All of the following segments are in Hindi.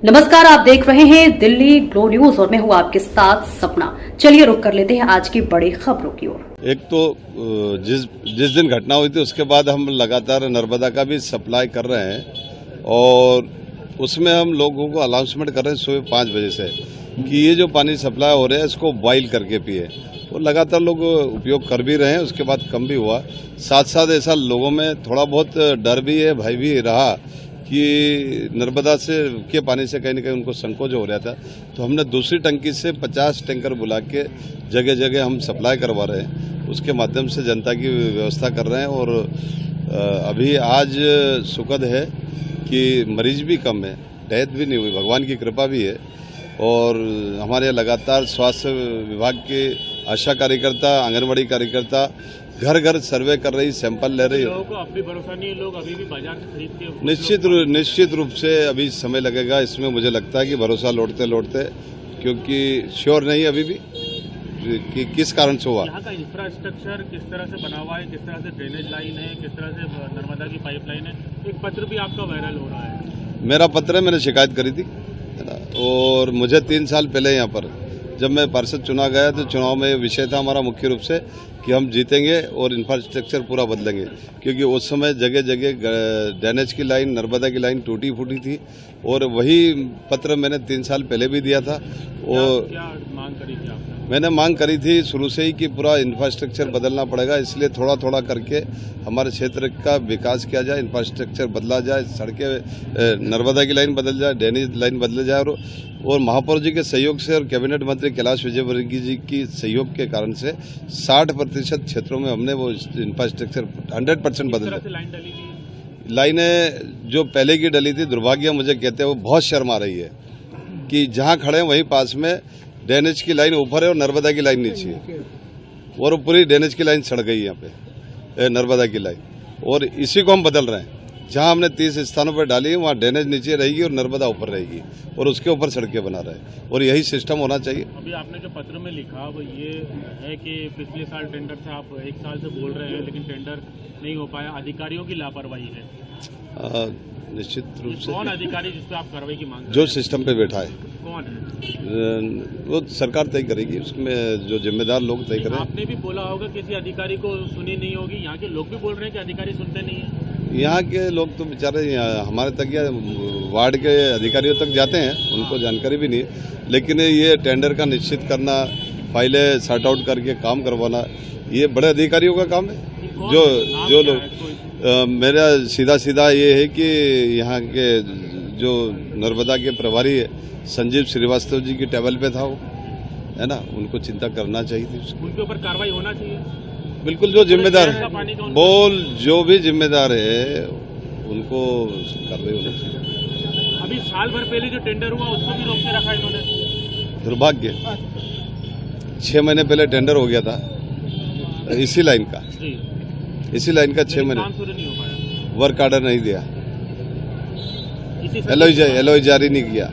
नमस्कार, आप देख रहे हैं दिल्ली ग्लो न्यूज और मैं हूं आपके साथ सपना। चलिए रुक कर लेते हैं आज की बड़ी खबरों की ओर। एक तो जिस दिन घटना हुई थी उसके बाद हम लगातार नर्मदा का भी सप्लाई कर रहे हैं और उसमें हम लोगों को अनाउंसमेंट कर रहे हैं सुबह 5 बजे से कि ये जो पानी सप्लाई हो रहा है इसको बॉईल करके पिए। तो लगातार लोग उपयोग कर भी रहे हैं, उसके बाद कम भी हुआ। साथ साथ ऐसा लोगों में थोड़ा बहुत डर भी है, भय भी रहा कि नर्मदा से के पानी से कहीं न कहीं उनको संकोच हो रहा था। तो हमने दूसरी टंकी से 50 टैंकर बुला के जगह जगह हम सप्लाई करवा रहे हैं, उसके माध्यम से जनता की व्यवस्था कर रहे हैं। और अभी आज सुखद है कि मरीज भी कम है, डेथ भी नहीं हुई, भगवान की कृपा भी है। और हमारे लगातार स्वास्थ्य विभाग के आशा कार्यकर्ता, आंगनबाड़ी कार्यकर्ता घर घर सर्वे कर रही, सैंपल ले रही। लोगों को अब भी भरोसा नहीं है, लोग अभी भी बाजार से खरीद के निश्चित रूप से अभी समय लगेगा इसमें। मुझे लगता है कि भरोसा लौटते लौटते, क्योंकि श्योर नहीं अभी भी कि किस कारण से हुआ। यहाँ का इंफ्रास्ट्रक्चर किस तरह से बना हुआ है, किस तरह से ड्रेनेज लाइन है, किस तरह से नर्मदा की पाइपलाइन है। एक पत्र भी आपका वायरल हो रहा है। मेरा पत्र है, मैंने शिकायत करी थी और मुझे 3 साल पहले यहाँ पर जब मैं पार्षद चुना गया तो चुनाव में विषय था हमारा मुख्य रूप से कि हम जीतेंगे और इंफ्रास्ट्रक्चर पूरा बदलेंगे, क्योंकि उस समय जगह जगह ड्रेनेज की लाइन, नर्मदा की लाइन टूटी फूटी थी। और वही पत्र मैंने 3 साल पहले भी दिया था। और क्या मांग करी थी आपने? मैंने मांग करी थी शुरू से ही कि पूरा इंफ्रास्ट्रक्चर बदलना पड़ेगा, इसलिए थोड़ा थोड़ा करके हमारे क्षेत्र का विकास किया जाए, इंफ्रास्ट्रक्चर बदला जाए, सड़कें, नर्मदा की लाइन बदल जाए, ड्रेनेज लाइन बदल जाए। और महापौर जी के सहयोग से और कैबिनेट मंत्री कैलाश विजयवर्गीय जी की सहयोग के कारण से 60% क्षेत्रों में हमने वो इंफ्रास्ट्रक्चर 100% बदल दिया। लाइनें जो पहले की डली थी, दुर्भाग्य मुझे कहते हैं, वो बहुत शर्म आ रही है कि जहाँ खड़े हैं वहीं पास में ड्रेनेज की लाइन ऊपर है और नर्मदा की लाइन नीचे है, और पूरी ड्रेनेज की लाइन सड़ गई यहाँ पे, नर्मदा की लाइन। और इसी को हम बदल रहे हैं। जहाँ हमने 30 स्थानों पर डाली है वहाँ ड्रेनेज नीचे रहेगी और नर्मदा ऊपर रहेगी, और उसके ऊपर सड़कें बना रहे हैं, और यही सिस्टम होना चाहिए। अभी आपने जो पत्र में लिखा वो ये है कि पिछले साल टेंडर से आप 1 साल से बोल रहे हैं लेकिन टेंडर नहीं हो पाया, अधिकारियों की लापरवाही है। निश्चित रूप से कौन अधिकारी जिस पर आप कार्रवाई की मांग? जो सिस्टम पे बैठा है कौन है? वो सरकार तय करेगी, उसमें जो जिम्मेदार लोग तय करें। आपने भी बोला होगा किसी अधिकारी को सुनी नहीं होगी, यहाँ के लोग भी बोल रहे हैं कि अधिकारी सुनते नहीं है। यहाँ के लोग तो बेचारे हमारे तक या वार्ड के अधिकारियों तक जाते हैं, उनको जानकारी भी नहीं है। लेकिन ये टेंडर का निश्चित करना, फाइलें सॉर्ट आउट करके काम करवाना, ये बड़े अधिकारियों का काम है। जो लोग मेरा सीधा ये है कि यहाँ के जो नर्मदा के प्रभारी है संजीव श्रीवास्तव जी की टेबल पे था वो, है ना, उनको चिंता करना चाहिए थी, उनके ऊपर कार्रवाई होना चाहिए। बिल्कुल, जो जिम्मेदार जो भी जिम्मेदार है उनको कार्रवाई होनी चाहिए। अभी साल भर पहले जो टेंडर हुआ उसको भी रोक के रखा इन्होंने। दुर्भाग्य, 6 महीने पहले टेंडर हो गया था इसी लाइन का, 6 महीने काम शुरू नहीं हो पाया, वर्क ऑर्डर नहीं दिया, एलओई जारी नहीं किया।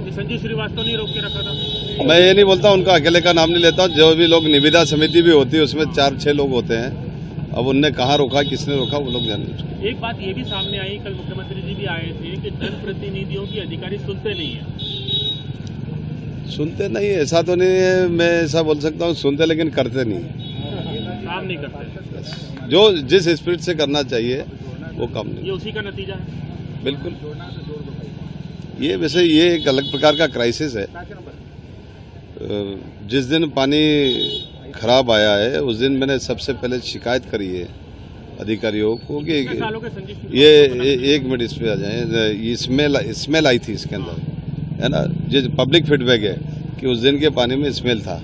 संजीव श्रीवास्तव ने रोक के रखा था। मैं ये नहीं बोलता, उनका अकेले का नाम नहीं लेता, जो भी लोग निविदा समिति भी होती है उसमें 4-6 लोग होते हैं। अब उनने कहाँ रोका, किसने रोका, वो लोग जाने। एक बात ये भी सामने आई, कल मुख्यमंत्री जी भी आए थे कि जनप्रतिनिधियों की अधिकारी सुनते नहीं है। सुनते नहीं, ऐसा तो नहीं है, मैं ऐसा बोल सकता हूँ, सुनते लेकिन करते नहीं, काम नहीं करते। जो जिस स्पीड से करना चाहिए वो काम नहीं। ये उसी का नतीजा है। बिल्कुल, ये वैसे ये एक अलग प्रकार का क्राइसिस है। जिस दिन पानी खराब आया है उस दिन मैंने सबसे पहले शिकायत करी है अधिकारियों को कि ये एक मिनट इस पे आ जाए, ये स्मेल आई थी इसके अंदर, है ना, जो पब्लिक फीडबैक है कि उस दिन के पानी में स्मेल था,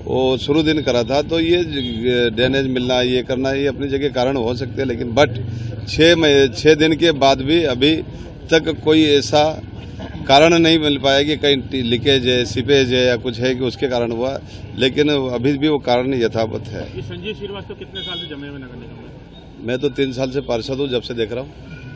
वो शुरू दिन करा था। तो ये ड्रेनेज मिलना, ये करना, ये अपनी जगह कारण हो सकते हैं, लेकिन बट 6 दिन के बाद भी अभी तक कोई ऐसा कारण नहीं मिल पाया कि कहीं लीकेज है, सीपेज है या कुछ है कि उसके कारण हुआ, लेकिन अभी भी वो कारण यथावत है। ये संजीव श्रीवास्तव कितने साल से जमे हुए नगर निगम में? मैं तो 3 साल से पार्षद हूँ, जब से देख रहा हूँ।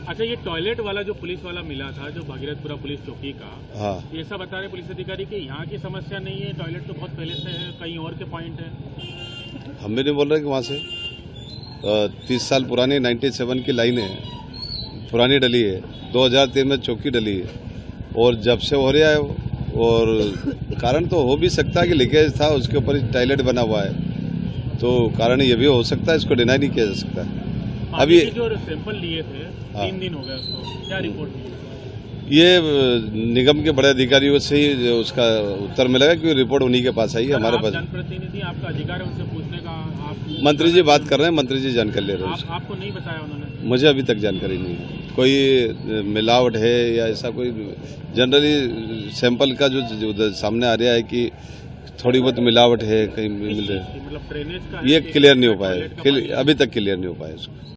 अच्छा, ये टॉयलेट वाला जो पुलिस वाला मिला था, जो भागीरथपुरा पुलिस चौकी का, हाँ, ये ऐसा बता रहे पुलिस अधिकारी कि यहाँ की समस्या नहीं है, टॉयलेट तो बहुत पहले से है, कहीं और के पॉइंट है। हम भी नहीं बोल रहे कि वहाँ से 30 साल पुरानी 97 की लाइन है, पुरानी डली है, 2003 में चौकी डली है और जब से हो रहा है और कारण तो हो भी सकता है कि लीकेज था, उसके ऊपर टॉयलेट बना हुआ है, तो कारण ये भी हो सकता है, इसको डिनाई नहीं किया जा सकता। अभी जो सैंपल लिए थे 3 दिन हो गए उसको, क्या रिपोर्ट मिली? ये निगम के बड़े अधिकारियों से ही उसका उत्तर मिलेगा क्योंकि रिपोर्ट उन्हीं के पास आई है, हमारे पास। जनप्रतिनिधि आपका अधिकार है उनसे पूछने का, आप मंत्री जी बात कर रहे हैं, मंत्री जी जानकारी ले रहे हैं। आपको नहीं बताया उन्होंने? मुझे अभी तक जानकारी नहीं है कोई मिलावट है या ऐसा कोई। जनरली सैंपल का जो सामने आ रहा है कि थोड़ी बहुत मिलावट है कहीं मिल रही है, मतलब ड्रेनेज का ये क्लियर नहीं हो पाया, अभी तक क्लियर नहीं हो पाया उसको।